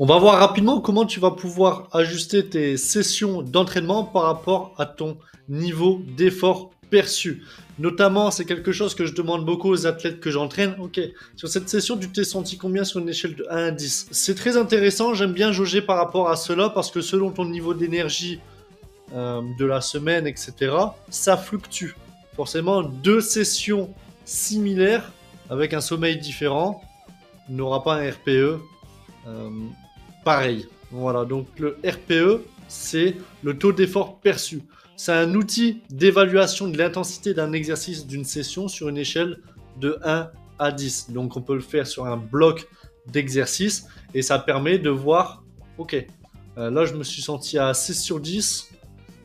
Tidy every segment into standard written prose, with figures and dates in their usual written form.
On va voir rapidement comment tu vas pouvoir ajuster tes sessions d'entraînement par rapport à ton niveau d'effort perçu. Notamment, c'est quelque chose que je demande beaucoup aux athlètes que j'entraîne. Ok, sur cette session, tu t'es senti combien sur une échelle de 1 à 10? C'est très intéressant, j'aime bien jauger par rapport à cela parce que selon ton niveau d'énergie de la semaine, etc., ça fluctue. Forcément, deux sessions similaires avec un sommeil différent n'aura pas un RPE pareil. Voilà, donc le RPE, c'est le taux d'effort perçu. C'est un outil d'évaluation de l'intensité d'un exercice d'une session sur une échelle de 1 à 10. Donc on peut le faire sur un bloc d'exercices et ça permet de voir, ok, là je me suis senti à 6 sur 10,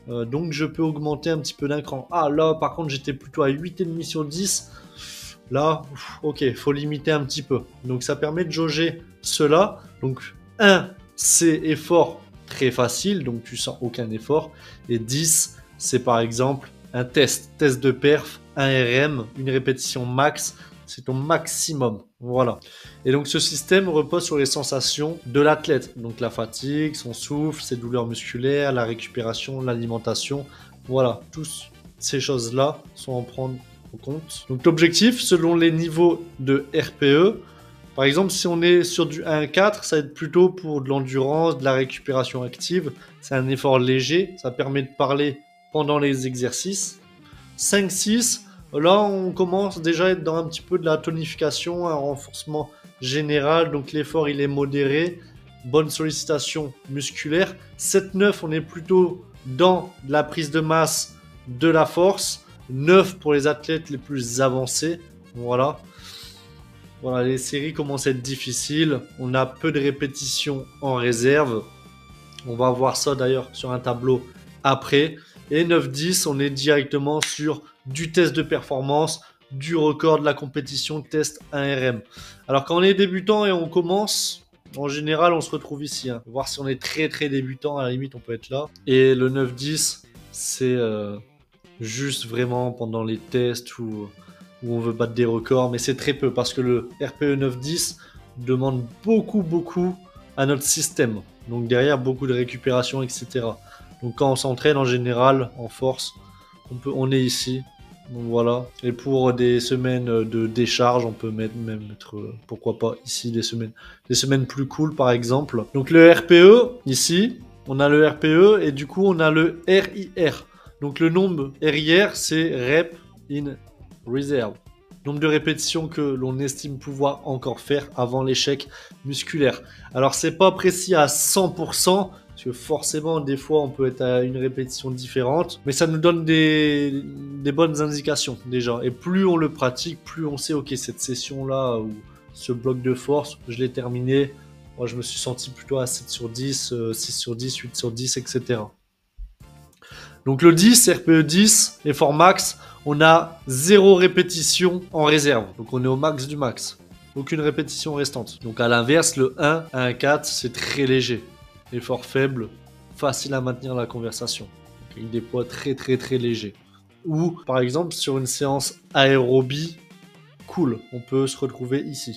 donc je peux augmenter un petit peu d'un cran. Ah là par contre j'étais plutôt à 8,5 sur 10. Là, ok, faut limiter un petit peu. Donc ça permet de jauger cela. Donc 1, c'est effort très facile, donc tu sens aucun effort. Et 10, c'est par exemple un test de perf, un RM, une répétition max, c'est ton maximum. Voilà. Et donc ce système repose sur les sensations de l'athlète. Donc la fatigue, son souffle, ses douleurs musculaires, la récupération, l'alimentation. Voilà, toutes ces choses-là sont à prendre en compte. Donc l'objectif, selon les niveaux de RPE, par exemple, si on est sur du 1-4, ça va être plutôt pour de l'endurance, de la récupération active. C'est un effort léger, ça permet de parler pendant les exercices. 5-6, là on commence déjà à être dans un petit peu de la tonification, un renforcement général, donc l'effort il est modéré, bonne sollicitation musculaire. 7-9, on est plutôt dans la prise de masse, de la force. 9 pour les athlètes les plus avancés, voilà. Voilà, les séries commencent à être difficiles. On a peu de répétitions en réserve. On va voir ça d'ailleurs sur un tableau après. Et 9-10, on est directement sur du test de performance, du record de la compétition, test 1RM. Alors quand on est débutant et on commence, en général, on se retrouve ici. Hein. Voir si on est très très débutant, à la limite, on peut être là. Et le 9-10, c'est juste vraiment pendant les tests où on veut battre des records, mais c'est très peu parce que le RPE 9-10 demande beaucoup à notre système. Donc derrière, beaucoup de récupération, etc. Donc quand on s'entraîne en général, en force, on est ici. Donc voilà. Et pour des semaines de décharge, on peut même mettre, pourquoi pas, ici des semaines plus cool par exemple. Donc le RPE, ici, on a le RPE et du coup on a le RIR. Donc le nombre RIR, c'est Rep in Reserve. Nombre de répétitions que l'on estime pouvoir encore faire avant l'échec musculaire. Alors c'est pas précis à 100%, parce que forcément des fois on peut être à une répétition différente, mais ça nous donne des bonnes indications déjà. Et plus on le pratique, plus on sait, ok, cette session là, ou ce bloc de force, je l'ai terminé, moi je me suis senti plutôt à 7 sur 10, 6 sur 10, 8 sur 10, etc. Donc le 10, RPE 10, effort max, on a 0 répétition en réserve. Donc on est au max du max. Aucune répétition restante. Donc à l'inverse, le 1 à 4, c'est très léger. Effort faible, facile à maintenir la conversation. Donc avec des poids très légers. Ou par exemple sur une séance aérobie, cool, on peut se retrouver ici.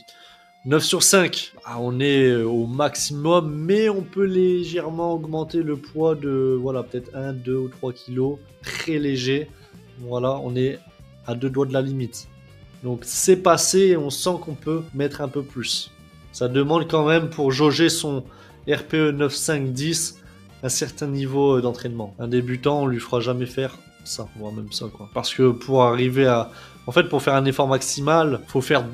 9 sur 5, on est au maximum, mais on peut légèrement augmenter le poids de, voilà, peut-être 1, 2 ou 3 kilos, très léger. Voilà, on est à 2 doigts de la limite. Donc c'est passé et on sent qu'on peut mettre un peu plus. Ça demande quand même pour jauger son RPE 9, 5, 10 un certain niveau d'entraînement. Un débutant, on lui fera jamais faire ça, voire même ça, quoi. Parce que pour arriver à... En fait, pour faire un effort maximal, il faut faire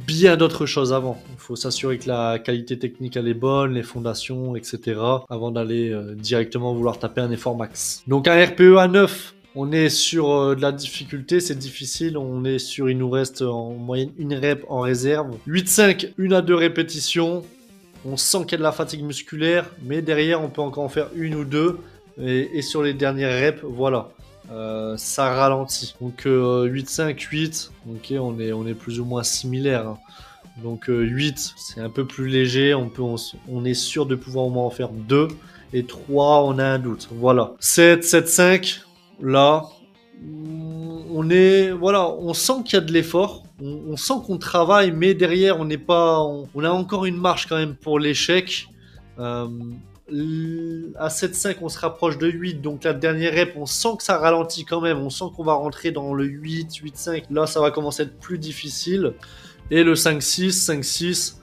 bien d'autres choses avant. Il faut s'assurer que la qualité technique elle est bonne, les fondations, etc. avant d'aller directement vouloir taper un effort max. Donc un RPE à 9, on est sur de la difficulté, c'est difficile. On est sur, il nous reste en moyenne une rep en réserve. 8-5, 1 à 2 répétitions. On sent qu'il y a de la fatigue musculaire, mais derrière, on peut encore en faire 1 ou 2. Et sur les dernières reps, voilà. Ça ralentit. Donc 8-5, 8, ok, on est plus ou moins similaire. Hein. Donc 8, c'est un peu plus léger, on est sûr de pouvoir au moins en faire 2. Et 3, on a un doute. Voilà. 7, 7, 5, là, on sent qu'il y a de l'effort. On sent qu'on travaille, mais derrière, on a encore une marge quand même pour l'échec. À 7,5, on se rapproche de 8. Donc la dernière rep, on sent que ça ralentit quand même. On sent qu'on va rentrer dans le 8, 8,5. Là, ça va commencer à être plus difficile. Et le 5,6, 5,6,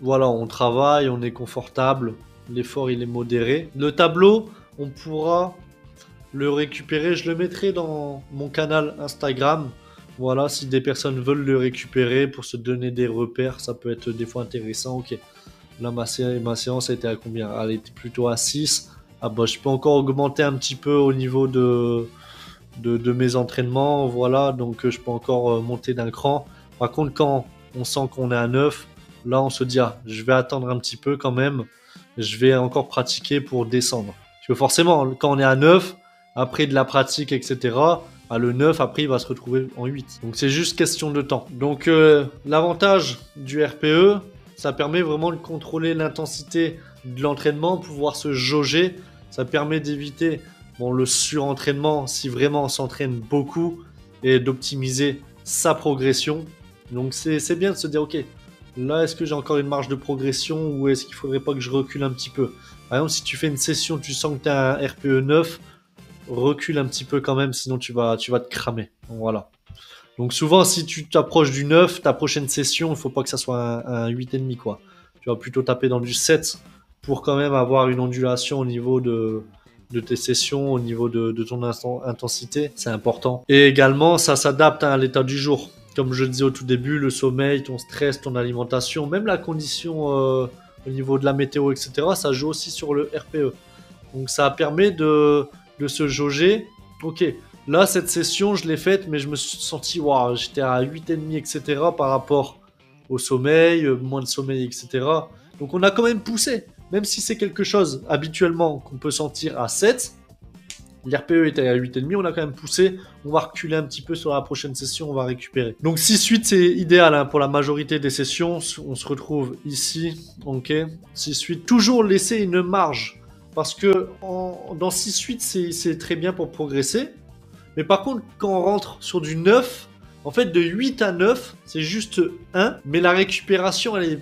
voilà, on travaille, on est confortable. L'effort, il est modéré. Le tableau, on pourra le récupérer. Je le mettrai dans mon canal Instagram. Voilà, si des personnes veulent le récupérer pour se donner des repères, ça peut être des fois intéressant. Ok, là, ma séance était à combien? Elle était plutôt à 6. Ah bah, je peux encore augmenter un petit peu au niveau de mes entraînements. Voilà, donc je peux encore monter d'un cran. Par contre, quand on sent qu'on est à 9, là, on se dit, ah, je vais attendre un petit peu quand même. Je vais encore pratiquer pour descendre. Parce que forcément, quand on est à 9, après de la pratique, etc., le 9, après, il va se retrouver en 8. Donc, c'est juste question de temps. Donc, l'avantage du RPE, ça permet vraiment de contrôler l'intensité de l'entraînement, pouvoir se jauger. Ça permet d'éviter le surentraînement si vraiment on s'entraîne beaucoup et d'optimiser sa progression. Donc, c'est bien de se dire, ok, là, est-ce que j'ai encore une marge de progression ou est-ce qu'il faudrait pas que je recule un petit peu? Par exemple, si tu fais une session, tu sens que tu as un RPE 9, recule un petit peu quand même, sinon tu vas te cramer. Voilà. Donc souvent, si tu t'approches du 9, ta prochaine session, il ne faut pas que ça soit un 8,5 quoi. Tu vas plutôt taper dans du 7 pour quand même avoir une ondulation au niveau de tes sessions, au niveau de ton intensité. C'est important. Et également, ça s'adapte à l'état du jour. Comme je le disais au tout début, le sommeil, ton stress, ton alimentation, même la condition au niveau de la météo, etc., ça joue aussi sur le RPE. Donc ça permet de se jauger. Ok, là, cette session, je l'ai faite, mais je me suis senti, waouh, j'étais à 8,5, etc. par rapport au sommeil, moins de sommeil, etc. Donc on a quand même poussé. Même si c'est quelque chose habituellement qu'on peut sentir à 7, l'RPE était à 8,5, on a quand même poussé. On va reculer un petit peu sur la prochaine session, on va récupérer. Donc 6-8, c'est idéal hein, pour la majorité des sessions. On se retrouve ici, ok. 6-8, toujours laisser une marge. Parce que dans 6-8, c'est très bien pour progresser. Mais par contre, quand on rentre sur du 9, en fait, de 8 à 9, c'est juste 1. Mais la récupération, elle est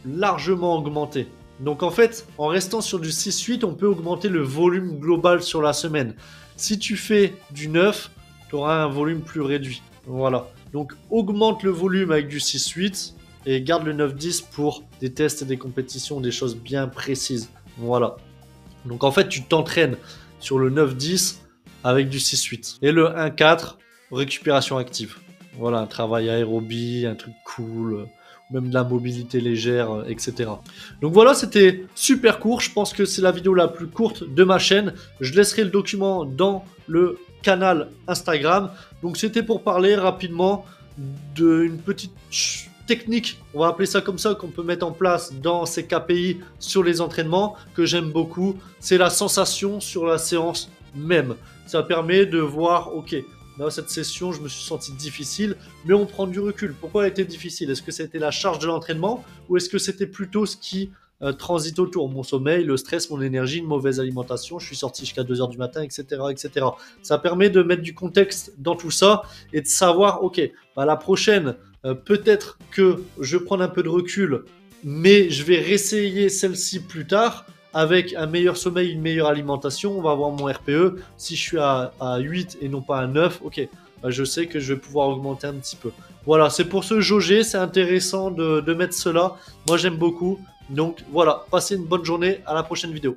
largement augmentée. Donc en fait, en restant sur du 6-8, on peut augmenter le volume global sur la semaine. Si tu fais du 9, tu auras un volume plus réduit. Voilà. Donc augmente le volume avec du 6-8 et garde le 9-10 pour des tests et des compétitions, des choses bien précises. Voilà. Donc en fait, tu t'entraînes sur le 9-10 avec du 6-8. Et le 1-4, récupération active. Voilà, un travail aérobie, un truc cool, même de la mobilité légère, etc. Donc voilà, c'était super court. Je pense que c'est la vidéo la plus courte de ma chaîne. Je laisserai le document dans le canal Instagram. Donc c'était pour parler rapidement d'une petite technique, on va appeler ça comme ça, qu'on peut mettre en place dans ces KPI sur les entraînements, que j'aime beaucoup. C'est la sensation sur la séance même. Ça permet de voir, ok, dans cette session, je me suis senti difficile, mais on prend du recul. Pourquoi elle était difficile? Est-ce que c'était la charge de l'entraînement ou est-ce que c'était plutôt ce qui transite autour? Mon sommeil, le stress, mon énergie, une mauvaise alimentation, je suis sorti jusqu'à 2h du matin, etc., etc. Ça permet de mettre du contexte dans tout ça et de savoir, ok, la prochaine, peut-être que je vais prendre un peu de recul, mais je vais réessayer celle-ci plus tard avec un meilleur sommeil, une meilleure alimentation. On va voir mon RPE. Si je suis à 8 et non pas à 9, ok, je sais que je vais pouvoir augmenter un petit peu. Voilà, c'est pour se jauger, c'est intéressant de mettre cela. Moi, j'aime beaucoup. Donc voilà, passez une bonne journée, à la prochaine vidéo.